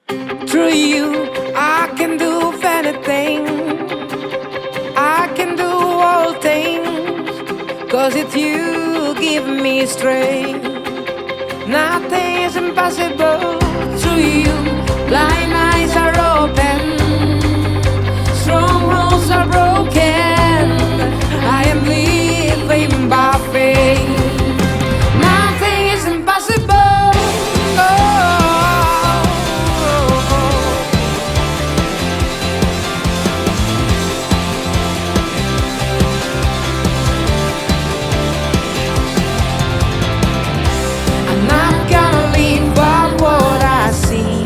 Through you, I can do anything. I can do all things. 'Cause it's you give me strength. Nothing is impossible. Through you, blind eyes are open. Strongholds are broken. I am living by faith. Nothing is impossible. Oh. I'm not gonna live by what I see.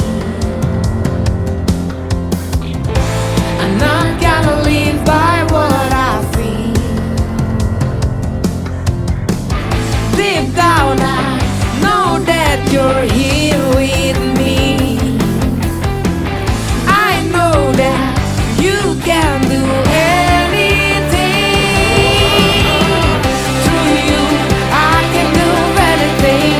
I'm not gonna live by what I feel. Deep down, I know that you're here with me. I know that you can do anything. Through you, I can do anything.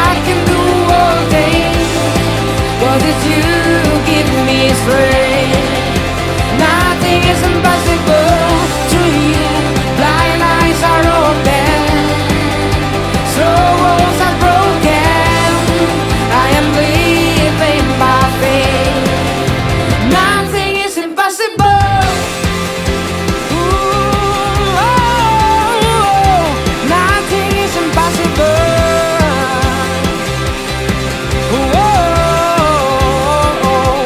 I can do all things. 'Cause it's you give me strength. Nothing is impossible. Through you, blind eyes are open. Strongholds are broken. I am living by faith. Nothing is impossible. Ooh, oh, nothing is impossible. Ooh, oh,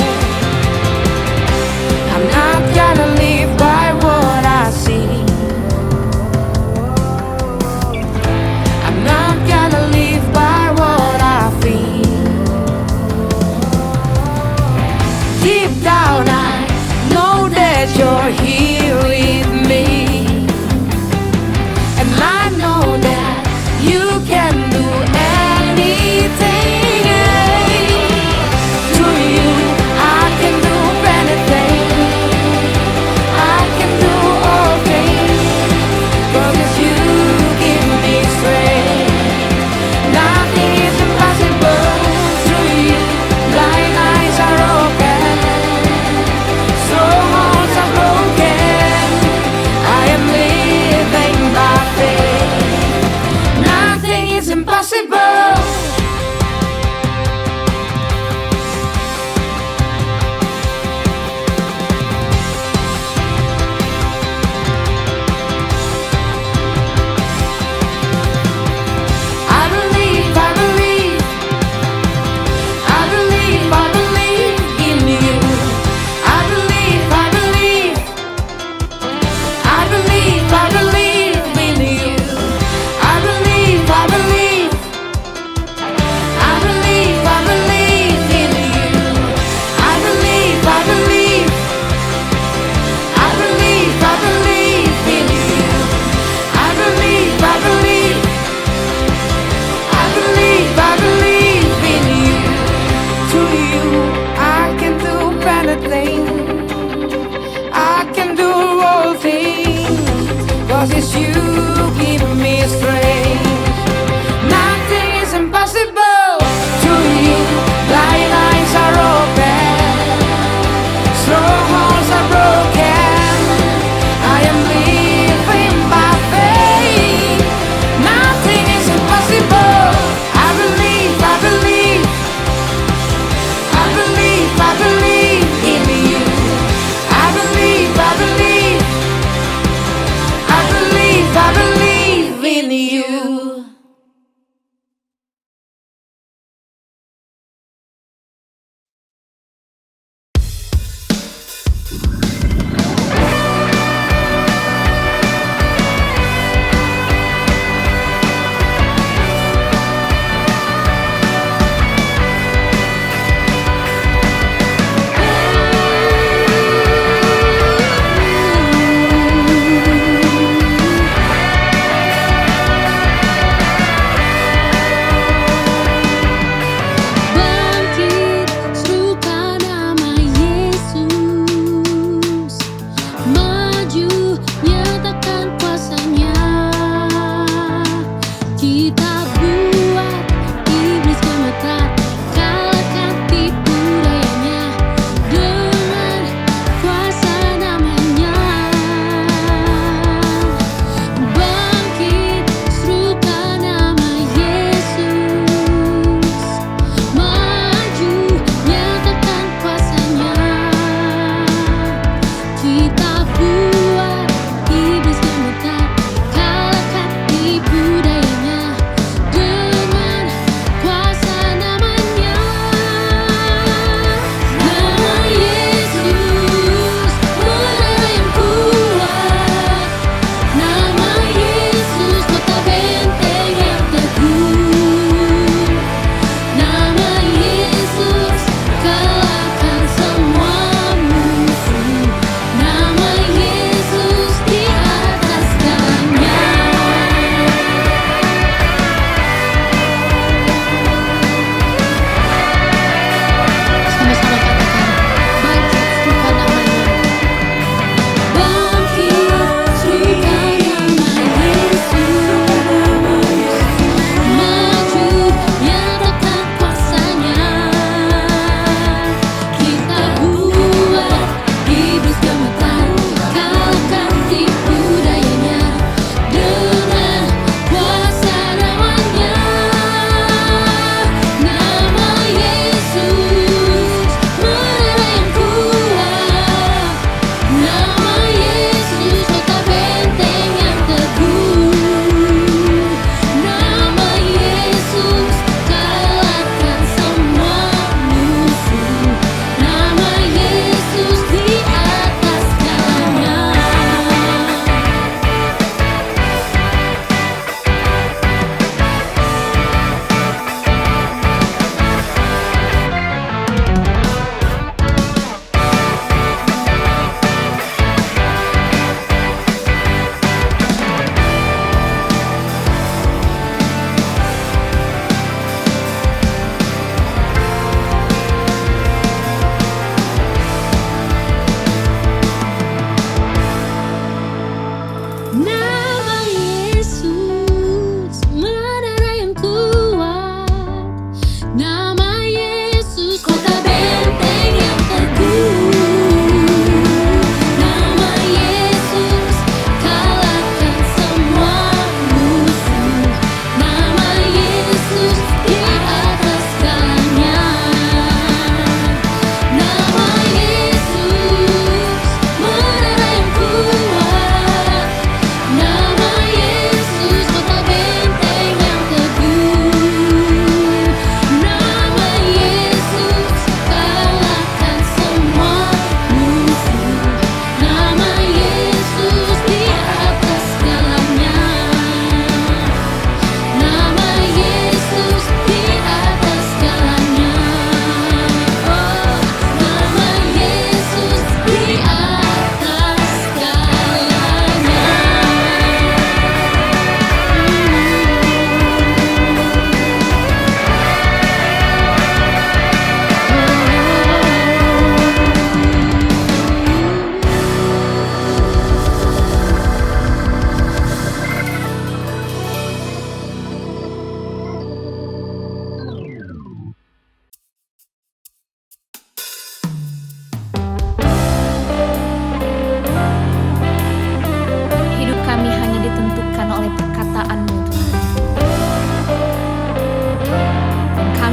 I'm not gonna live by what I see. I'm not gonna live by what I feel. Deep down, I know that you're here with me. And I know that you can do anything. Through you, I can do anything. I can do all things. 'Cause it's you give me strength. Nothing is impossible. Through you, blind eyes are open. Strongholds are broken. I am living by faith. Nothing is impossible. I believe, I believe, I believe, I believe in you. I believe, I believe, I believe, I believe in you. I believe, I believe,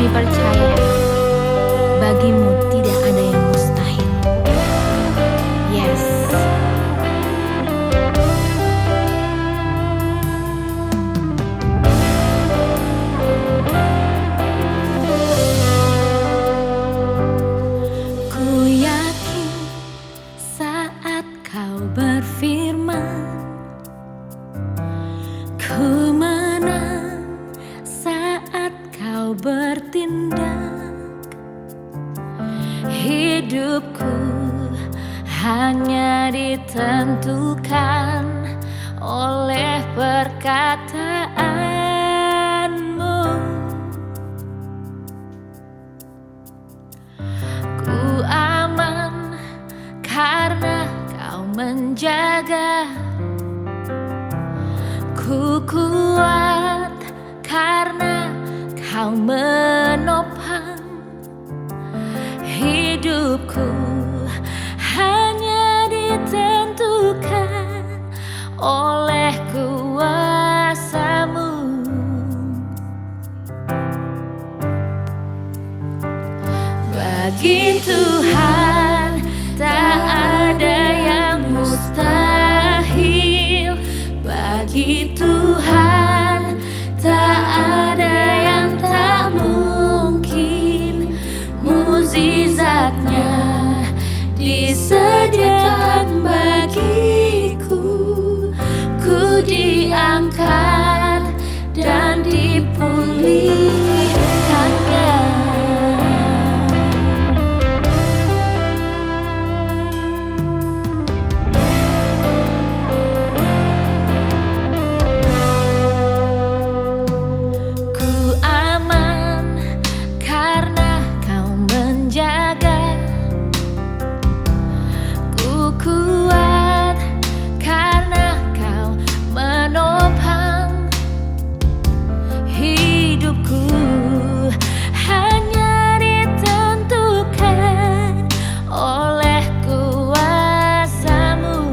Kami percaya bagimu tidak ada yang mustahil. Yes. Ku yakin saat kau berfirman, ku menang saat kau bertindak. Hidupku hanya ditentukan oleh perkataanmu. Ku aman karena kau menjaga. Ku kuat karena kau menopang. Hidupku hanya ditentukan oleh kuasa-Mu. Bagi Tuhan tak ada yang mustahil. Bagi Tuhan tak ada yang tak mungkin. Mukjizatnya disediakan bagiku. Ku diangkat dan dipulihkannya. Kuat karena kau menopang. Hidupku hanya ditentukan oleh kuasa-Mu.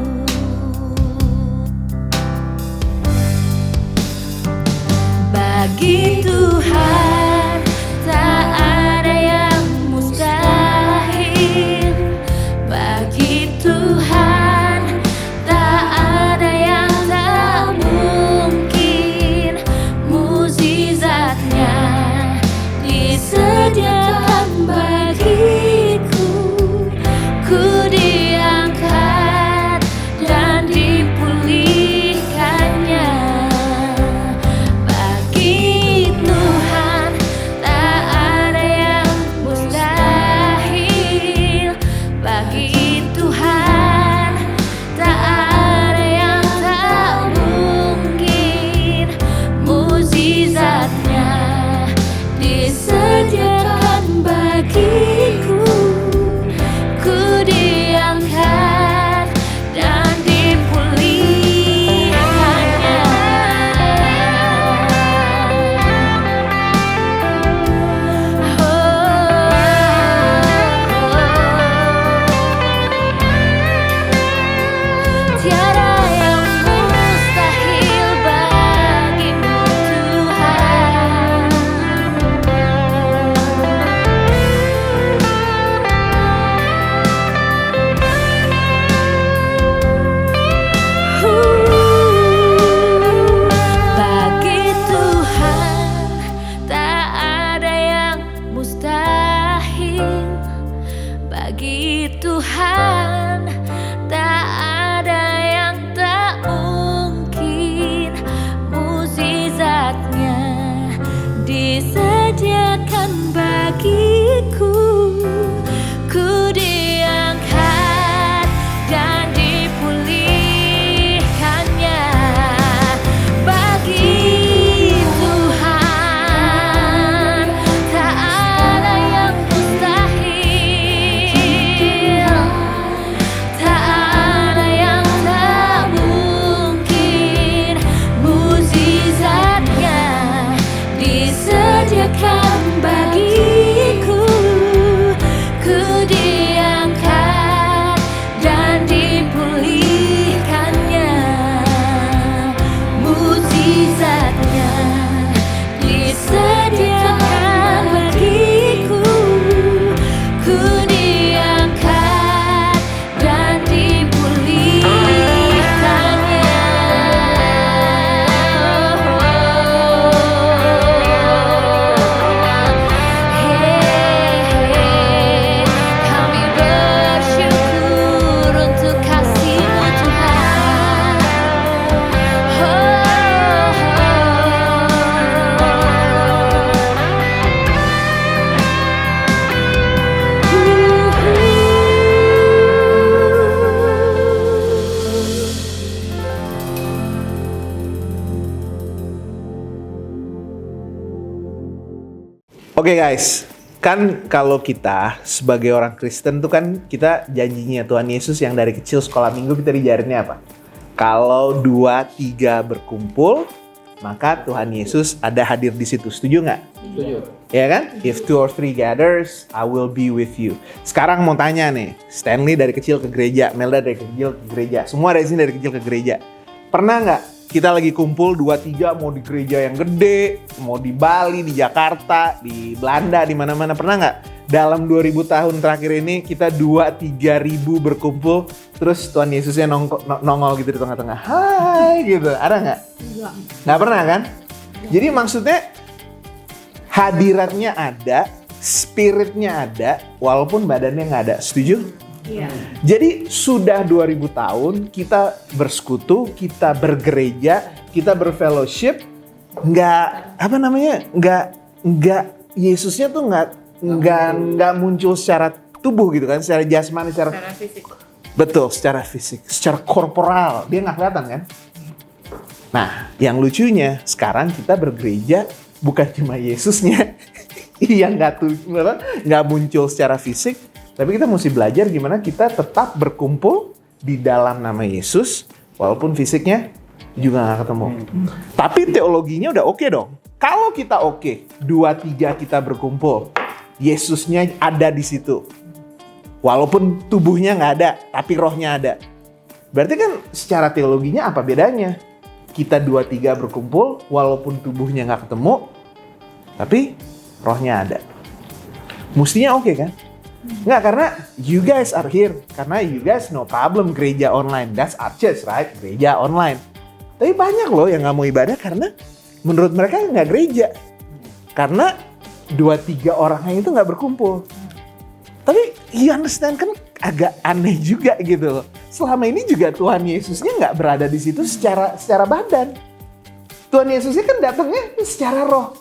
Bagi Tuhan tak ada yang mustahil. Bagi Tuhan tak ada yang tak mungkin. Mukjizatnya disediakan bagiku. Ku diangkat dan dipulihkannya. Bagi Tuhan tak ada yang mustahil. Bagi Tuhan tak ada yang tak mungkin. Mukjizatnya disediakan bagiku. Ku diangkat dan dipulihkannya. Tiada yang mustahil bagimu Tuhan. Bagi Tuhan tak ada yang mustahil. Bagi Tuhan tak ada yang tak mungkin. Mukjizatnya disediakan bagiku. Ku diangkat dan dipulihkannya. Bagi Tuhan tak ada yang mustahil. Tak ada yang tak mungkin. Mukjizatnya disediakan bagiku. Ku diangkat dan dipulihkannya. Mukjizatnya disediakan bagiku. Oke guys, kan kalau kita sebagai orang Kristen tuh kan kita janjinya Tuhan Yesus yang dari kecil sekolah minggu kita diajarinnya apa? Kalau 2-3 berkumpul, maka Tuhan Yesus ada hadir di situ. Setuju nggak? Setuju. Ya kan? If 2 or 3 gathers, I will be with you. Sekarang mau tanya nih, Stanley dari kecil ke gereja, Melda dari kecil ke gereja, semua dari sini dari kecil ke gereja. Pernah nggak kita lagi kumpul 2-3 mau di gereja yang gede, mau di Bali, di Jakarta, di Belanda, di mana-mana, pernah nggak? Dalam 2000 tahun terakhir ini kita 2-3 ribu berkumpul, terus Tuhan Yesusnya nongol gitu di tengah-tengah. Hai gitu, ada nggak? Nggak pernah kan? Jadi maksudnya hadiratnya ada, spiritnya ada, walaupun badannya nggak ada. Setuju? Iya. Jadi sudah 2000 tahun kita bersekutu, kita bergereja, kita berfellowship, nggak Yesusnya tuh nggak muncul secara tubuh gitu kan, secara jasmani, secara fisik. betul, secara fisik, secara korporal dia nggak kelihatan kan. Nah, yang lucunya sekarang kita bergereja bukan cuma Yesusnya yang nggak muncul secara fisik, tapi kita mesti belajar gimana kita tetap berkumpul di dalam nama Yesus walaupun fisiknya juga nggak ketemu. Tapi teologinya udah oke dong. Kalau kita oke, 2-3 kita berkumpul, Yesusnya ada di situ. Walaupun tubuhnya nggak ada, tapi rohnya ada. Berarti kan secara teologinya apa bedanya? Kita 2-3 berkumpul, walaupun tubuhnya nggak ketemu, tapi rohnya ada. Mestinya oke kan? Nggak, karena you guys are here. Karena you guys no problem gereja online. That's our church, right? Gereja online. Tapi banyak loh yang nggak mau ibadah karena menurut mereka nggak gereja. Karena 2-3 orangnya itu nggak berkumpul. Tapi you understand kan agak aneh juga gitu loh. Selama ini juga Tuhan Yesusnya nggak berada di situ secara badan. Tuhan Yesusnya kan datangnya secara roh.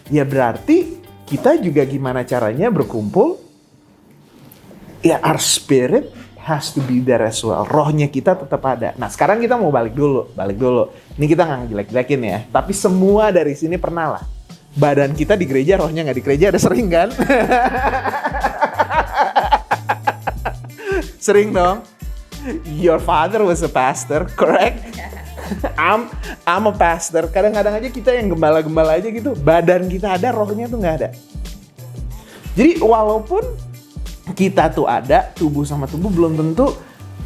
Ya berarti kita juga gimana caranya berkumpul. Ya, our spirit has to be there as well. Rohnya kita tetap ada. Nah, sekarang kita mau balik dulu. Ini kita nggak ngejelek-jelekin ya. Tapi semua dari sini pernah lah. Badan kita di gereja, rohnya nggak di gereja. Ada sering kan? Sering dong. Your father was a pastor, correct? I'm a pastor. Kadang-kadang aja kita yang gembala-gembala aja gitu. Badan kita ada, rohnya tuh nggak ada. Jadi walaupun kita tuh ada, tubuh sama tubuh belum tentu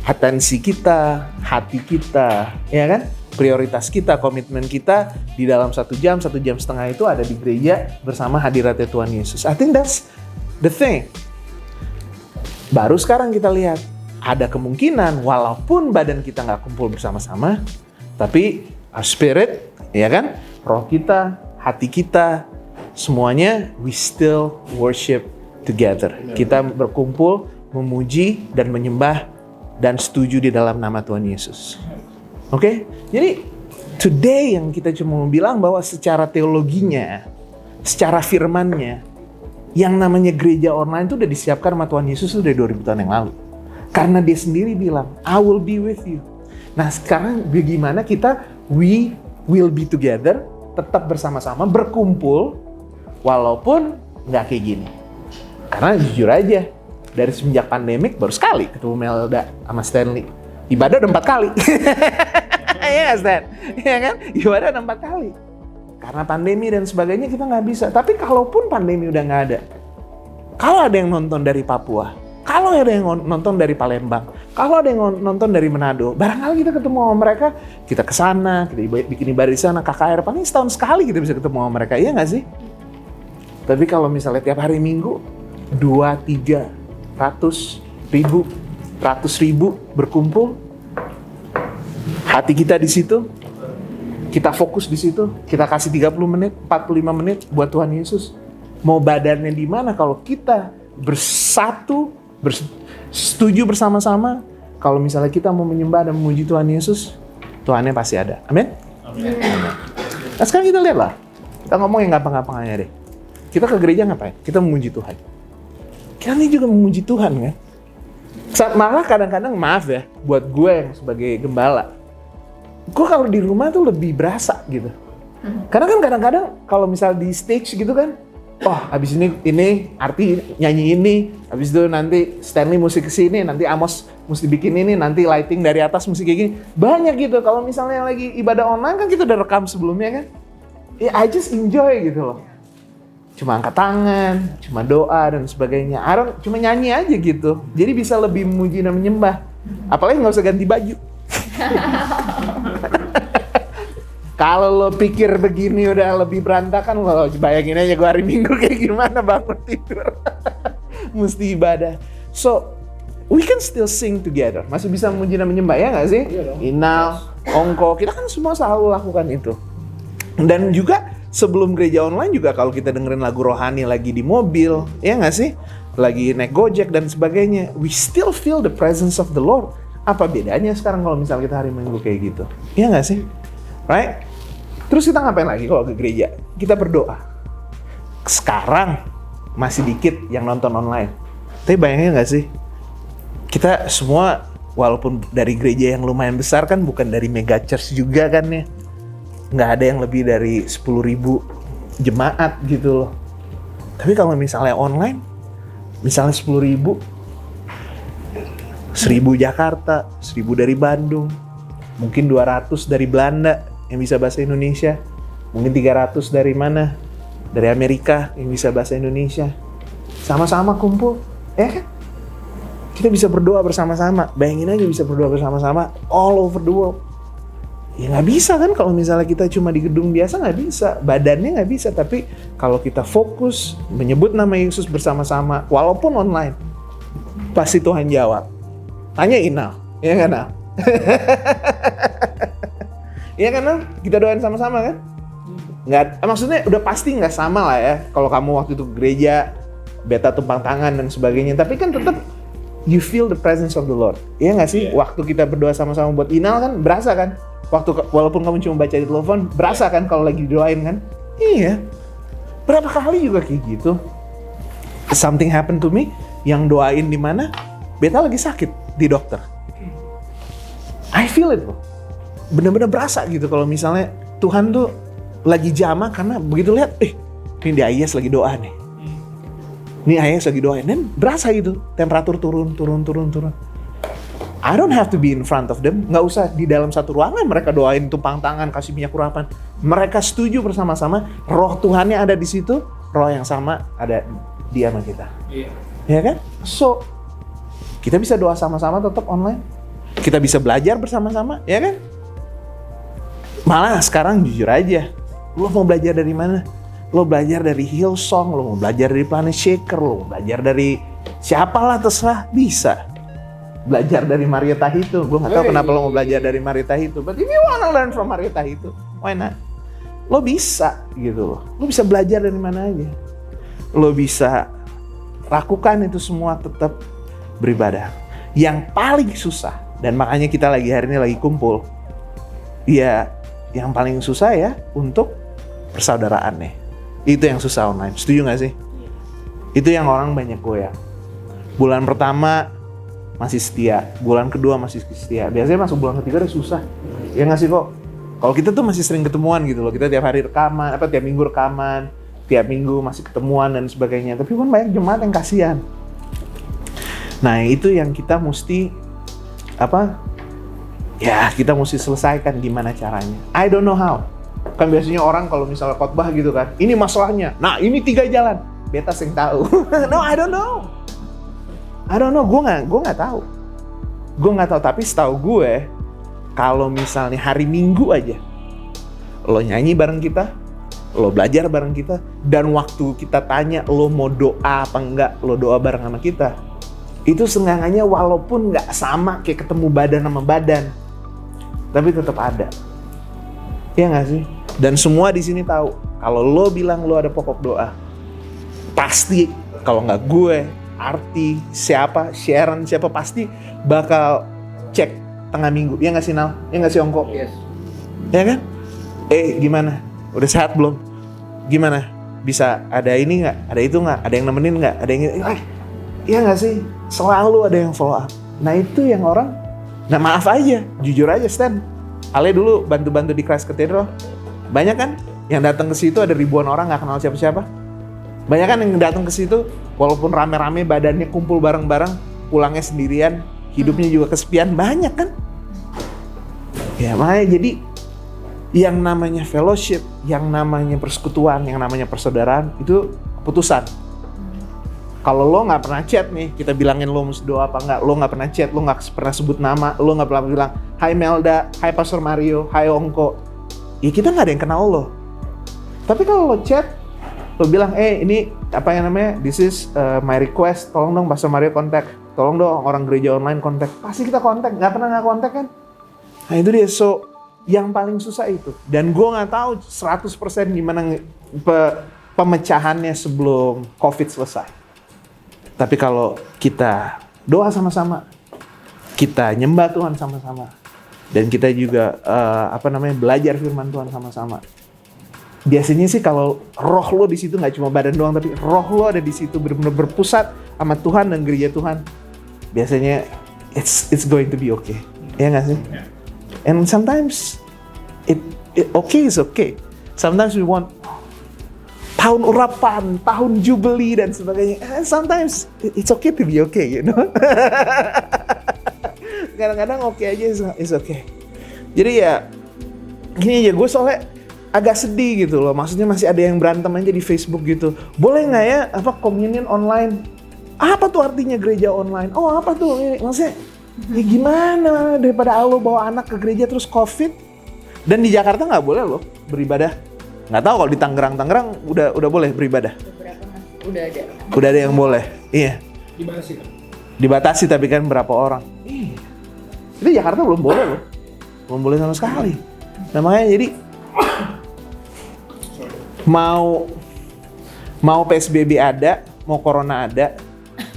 atensi kita, hati kita, ya kan? Prioritas kita, komitmen kita di dalam 1 jam, 1 jam setengah itu ada di gereja bersama hadiratnya Tuhan Yesus. I think that's the thing. Baru sekarang kita lihat, ada kemungkinan walaupun badan kita nggak kumpul bersama-sama, tapi our spirit, ya kan? Roh kita, hati kita, semuanya we still worship together. Kita berkumpul, memuji dan menyembah dan setuju di dalam nama Tuhan Yesus. Oke? Jadi today yang kita cuma mau bilang bahwa secara teologinya, secara firmannya, yang namanya gereja online itu udah disiapkan sama Tuhan Yesus udah 2000 tahun yang lalu. Karena dia sendiri bilang, I will be with you. Nah sekarang bagaimana kita we will be together, tetap bersama-sama, berkumpul, walaupun nggak kayak gini. Karena jujur aja, dari semenjak pandemik baru sekali ketemu Melda sama Stanley. Ibadah udah 4 kali. Iya Stan? Iya kan? Ibadah udah 4 kali. Karena pandemi dan sebagainya kita nggak bisa. Tapi kalaupun pandemi udah nggak ada, kalau ada yang nonton dari Papua, kalau ada yang nonton dari Palembang, kalau ada yang nonton dari Manado, barangkali kita ketemu sama mereka, kita kesana, kita bikin ibadah di sana, KKR, paling setahun sekali kita bisa ketemu sama mereka, iya nggak sih? Tapi kalau misalnya tiap hari Minggu, 200-300 ribu berkumpul, hati kita di situ, kita fokus di situ, kita kasih 30 menit, 45 menit buat Tuhan Yesus. Mau badannya di mana kalau kita bersatu, setuju bersama-sama, kalau misalnya kita mau menyembah dan memuji Tuhan Yesus, Tuhannya pasti ada. Amin? Amin. Nah sekarang kita lihatlah, kita ngomong yang gampang-gampang aja deh. Kita ke gereja ngapain? Kita memuji Tuhan. Kita ini juga memuji Tuhan kan? Malah kadang-kadang maaf ya, buat gue yang sebagai gembala, gue kalau di rumah tuh lebih berasa gitu. Karena kan kadang-kadang kalau misal di stage gitu kan, oh abis ini Arti nyanyi ini, abis itu nanti Stanley mesti kesini, nanti Amos mesti bikin ini, nanti lighting dari atas mesti kayak gini. Banyak gitu. Kalau misalnya lagi ibadah online kan kita udah rekam sebelumnya kan. Ya I just enjoy gitu loh. Cuma angkat tangan, cuma doa dan sebagainya. Cuma nyanyi aja gitu. Jadi bisa lebih memuji dan menyembah. Apalagi nggak usah ganti baju. Kalau lo pikir begini udah lebih berantakan, lo bayangin aja gue hari Minggu kayak gimana bangun tidur. Mesti ibadah. So, we can still sing together. Masih bisa memuji dan menyembah, ya nggak sih? Inal, Ongko, kita kan semua selalu lakukan itu. Dan juga sebelum gereja online juga kalau kita dengerin lagu rohani lagi di mobil, ya nggak sih? Lagi naik Gojek dan sebagainya, we still feel the presence of the Lord. Apa bedanya sekarang kalau misalnya kita hari Minggu kayak gitu? Ya nggak sih? Right? Terus kita ngapain lagi kalau ke gereja? Kita berdoa. Sekarang masih dikit yang nonton online. Tapi bayangin nggak sih? Kita semua walaupun dari gereja yang lumayan besar kan, bukan dari mega church juga kan ya. Nggak ada yang lebih dari 10.000 jemaat gitu loh. Tapi kalau misalnya online, misalnya 10.000, 1.000 Jakarta, 1.000 dari Bandung, mungkin 200 dari Belanda yang bisa bahasa Indonesia, mungkin 300 dari mana? Dari Amerika yang bisa bahasa Indonesia. Sama-sama kumpul, ya kan? Kita bisa berdoa bersama-sama. Bayangin aja bisa berdoa bersama-sama all over the world. Ya nggak bisa kan kalau misalnya kita cuma di gedung biasa, nggak bisa. Badannya nggak bisa, tapi kalau kita fokus menyebut nama Yesus bersama-sama, walaupun online, pasti Tuhan jawab. Tanya Inal, ya kan Al? Iya kan Al? Kita doain sama-sama kan? Nggak, maksudnya udah pasti nggak sama lah ya. Kalau kamu waktu itu ke gereja, beta tumpang tangan dan sebagainya. Tapi kan tetap you feel the presence of the Lord. Iya nggak sih? Waktu kita berdoa sama-sama buat Inal kan berasa kan? Walaupun kamu cuma baca di telepon, berasa kan kalau lagi didoain kan? Iya. Berapa kali juga kayak gitu. Something happened to me, yang doain di mana? Beta lagi sakit di dokter. I feel it loh. Bener-bener berasa gitu kalau misalnya Tuhan tuh lagi jamah karena begitu lihat, ini di Ayes lagi doa nih. Ini Ayes lagi doain dan berasa gitu, temperatur turun. I don't have to be in front of them, nggak usah di dalam satu ruangan mereka doain tumpang tangan, kasih minyak urapan. Mereka setuju bersama-sama, roh Tuhannya ada di situ, roh yang sama ada di sama kita. Ya kan? So, kita bisa doa sama-sama tetap online. Kita bisa belajar bersama-sama, ya kan? Malah sekarang jujur aja, lo mau belajar dari mana? Lo belajar dari Hillsong, lo mau belajar dari Planet Shaker, lo mau belajar dari siapalah terserah, bisa. Belajar dari Maria Tahitu, gue gak tahu kenapa lo mau belajar dari Maria Tahitu, but if you wanna learn from Maria Tahitu, why not? Lo bisa gitu loh, lo bisa belajar dari mana aja. Lo bisa lakukan itu semua tetap beribadah. Yang paling susah, dan makanya kita hari ini lagi kumpul, ya yang paling susah ya untuk persaudaraan nih. Itu yang susah online, setuju gak sih? Itu yang orang banyak goyang. Bulan pertama masih setia, bulan kedua masih setia. Biasanya masuk bulan ketiga udah susah. Ya nggak sih kok? Kalau kita tuh masih sering ketemuan gitu loh. Kita tiap hari rekaman, tiap minggu rekaman, tiap minggu masih ketemuan dan sebagainya. Tapi kan banyak jemaat yang kasihan. Nah itu yang kita mesti ya kita mesti selesaikan gimana caranya. I don't know how. Kan biasanya orang kalau misalnya khotbah gitu kan, ini masalahnya. Nah ini 3 jalan. Beta sing tahu. No, I don't know. Gue nggak tahu. Gue nggak tahu. Tapi setahu gue, kalau misalnya hari Minggu aja, lo nyanyi bareng kita, lo belajar bareng kita, dan waktu kita tanya lo mau doa apa enggak, lo doa bareng sama kita. Itu seenggaknya walaupun nggak sama kayak ketemu badan sama badan, tapi tetap ada. Iya nggak sih? Dan semua di sini tahu kalau lo bilang lo ada pokok doa, pasti kalau nggak gue, Arti, siapa, Sharon, siapa pasti bakal cek tengah minggu. Ya nggak sih Nal? Ya nggak sih Ongko? Yes. Ya kan? Gimana? Udah sehat belum? Gimana? Bisa ada ini nggak? Ada itu nggak? Ada yang nemenin nggak? Ada yang ya nggak sih? Selalu ada yang follow up. Nah itu yang orang, nah maaf aja, jujur aja Stan. Ale dulu bantu-bantu di Christ Cathedral. Banyak kan yang datang ke situ ada ribuan orang nggak kenal siapa-siapa. Banyak kan yang datang ke situ, walaupun rame-rame badannya kumpul bareng-bareng, pulangnya sendirian, hidupnya juga kesepian, banyak kan? Ya makanya jadi yang namanya fellowship, yang namanya persekutuan, yang namanya persaudaraan itu keputusan. Kalau lo nggak pernah chat nih, kita bilangin lo mesti doa apa nggak, lo nggak pernah chat, lo nggak pernah sebut nama, lo nggak pernah bilang, Hai Melda, Hai Pastor Mario, Hai Ongko, ya kita nggak ada yang kenal lo. Tapi kalau lo chat, lo bilang, ini apa yang namanya, this is my request, tolong dong Pastor Mario kontak, tolong dong orang gereja online kontak, pasti kita kontak, nggak pernah nggak kontak kan? Nah itu dia, so yang paling susah itu. Dan gue nggak tahu 100% gimana pemecahannya sebelum COVID selesai. Tapi kalau kita doa sama-sama, kita nyembah Tuhan sama-sama, dan kita juga belajar firman Tuhan sama-sama. Biasanya sih kalau roh lo di situ nggak cuma badan doang, tapi roh lo ada di situ benar-benar berpusat sama Tuhan dan gereja Tuhan. Biasanya it's going to be okay, ya nggak sih? And sometimes it okay is okay. Sometimes we want tahun urapan, tahun jubeli dan sebagainya. And sometimes it's okay to be okay, you know. Kadang-kadang oke aja is okay. Jadi ya gini aja, gue soalnya agak sedih gitu loh. Maksudnya masih ada yang berantem aja di Facebook gitu. Boleh nggak ya communion online? Apa tuh artinya gereja online? Oh apa tuh? Maksudnya ya gimana daripada lo bawa anak ke gereja terus COVID? Dan di Jakarta nggak boleh loh beribadah. Nggak tahu kalau di Tangerang udah boleh beribadah. Udah ada yang boleh. Iya. Dibatasi tapi kan berapa orang. Iya. Jadi Jakarta belum boleh loh. Belum boleh sama sekali. Nah makanya jadi mau PSBB ada, mau Corona ada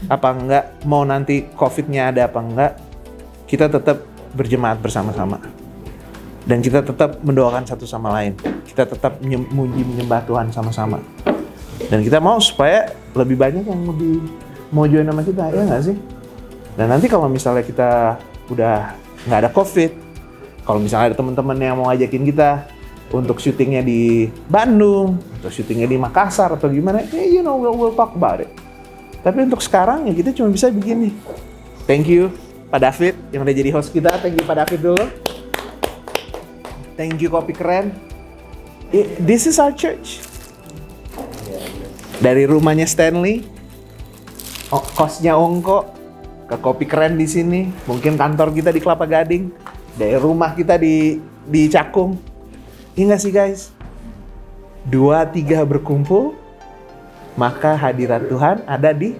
apa enggak, mau nanti COVID-nya ada apa enggak, kita tetap berjemaat bersama-sama. Dan kita tetap mendoakan satu sama lain. Kita tetap menyembah Tuhan sama-sama. Dan kita mau supaya lebih banyak yang lebih mau join sama kita, ya nggak sih? Dan nanti kalau misalnya kita udah nggak ada COVID, kalau misalnya ada teman-teman yang mau ngajakin kita untuk syutingnya di Bandung, atau syutingnya di Makassar atau gimana, we'll talk about it. Tapi untuk sekarang ya kita cuma bisa begini. Thank you Pak David yang udah jadi host kita. Thank you Pak David dulu. Thank you Kopi Keren. This is our church. Dari rumahnya Stanley, kosnya Ongko, ke Kopi Keren di sini. Mungkin kantor kita di Kelapa Gading. Dari rumah kita di Cakung. Iya nggak sih guys? 2-3 berkumpul, maka hadirat Tuhan ada di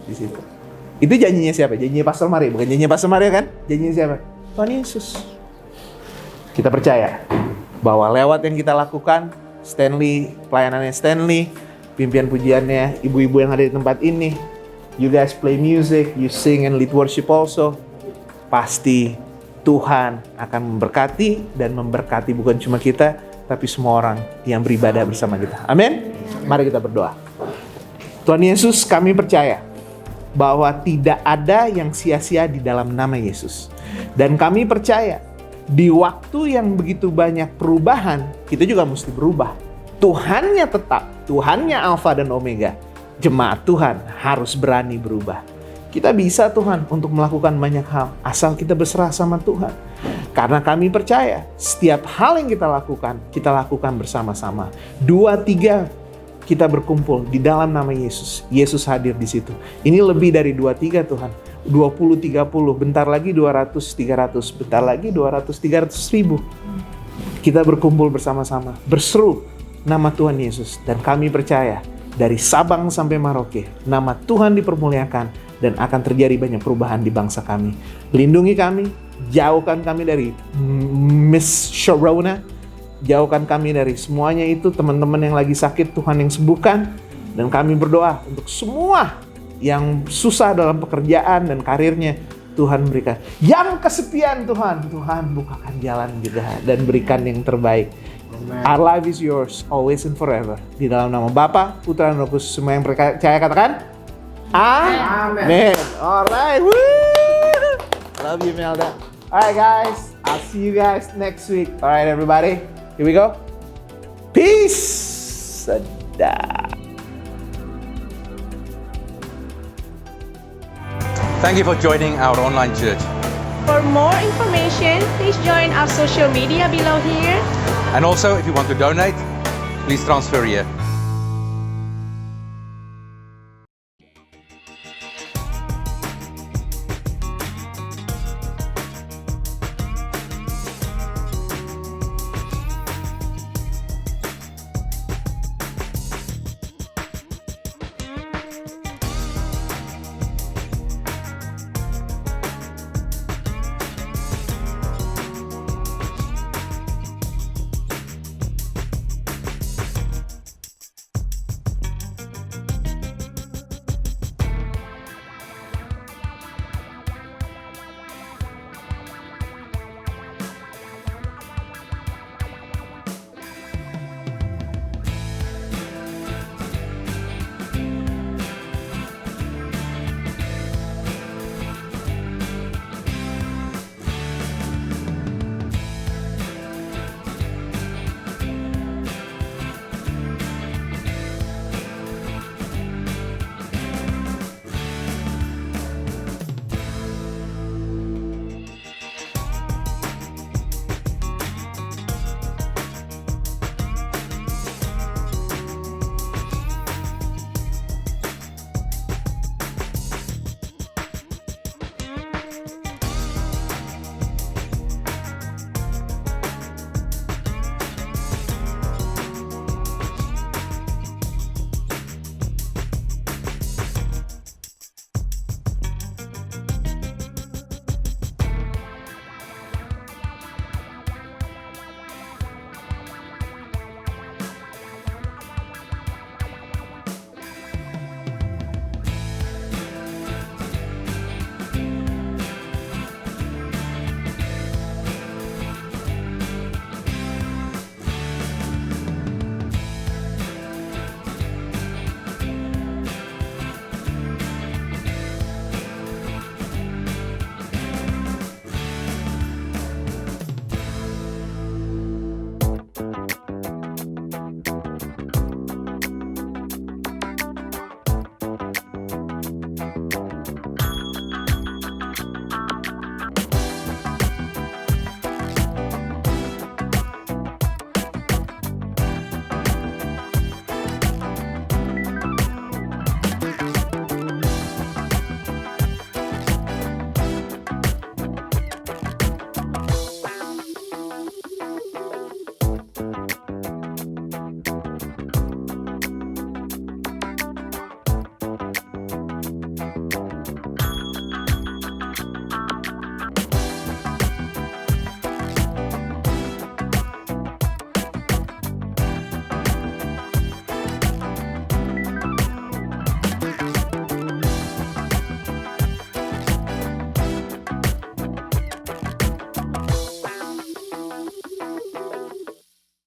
situ. Itu janjinya siapa? Janjinya Pastor Mario, bukan janjinya Pastor Mario kan? Janjinya siapa? Tuhan Yesus. Kita percaya bahwa lewat yang kita lakukan, Stanley, pelayanannya Stanley, pimpinan pujiannya, ibu-ibu yang ada di tempat ini, you guys play music, you sing and lead worship also, pasti Tuhan akan memberkati dan memberkati bukan cuma kita, tapi semua orang yang beribadah bersama kita. Amin. Mari kita berdoa. Tuhan Yesus, kami percaya bahwa tidak ada yang sia-sia di dalam nama Yesus. Dan kami percaya di waktu yang begitu banyak perubahan, kita juga mesti berubah. Tuhannya tetap, Tuhannya Alfa dan Omega. Jemaat Tuhan harus berani berubah. Kita bisa Tuhan untuk melakukan banyak hal, asal kita berserah sama Tuhan. Karena kami percaya, setiap hal yang kita lakukan bersama-sama. 2-3 kita berkumpul di dalam nama Yesus. Yesus hadir di situ. Ini lebih dari 2-3 Tuhan. 20-30, bentar lagi 200-300, bentar lagi 200-300 ribu. Kita berkumpul bersama-sama, berseru nama Tuhan Yesus. Dan kami percaya, dari Sabang sampai Merauke, nama Tuhan dipermuliakan dan akan terjadi banyak perubahan di bangsa kami. Lindungi kami, jauhkan kami dari Miss Sharona, jauhkan kami dari semuanya itu, teman-teman yang lagi sakit, Tuhan yang sembuhkan. Dan kami berdoa untuk semua yang susah dalam pekerjaan dan karirnya, Tuhan berikan. Yang kesepian Tuhan bukakan jalan juga dan berikan yang terbaik. Amen. Our life is yours, always and forever. Di dalam nama Bapa, Putra dan Roh Kudus, semua yang percaya katakan Amen. Alright, woo! Love you Melda. Alright guys, I'll see you guys next week. Alright everybody, here we go. Peace. Sadah. Thank you for joining our online church. For more information, please join our social media below here. And also, if you want to donate, please transfer here.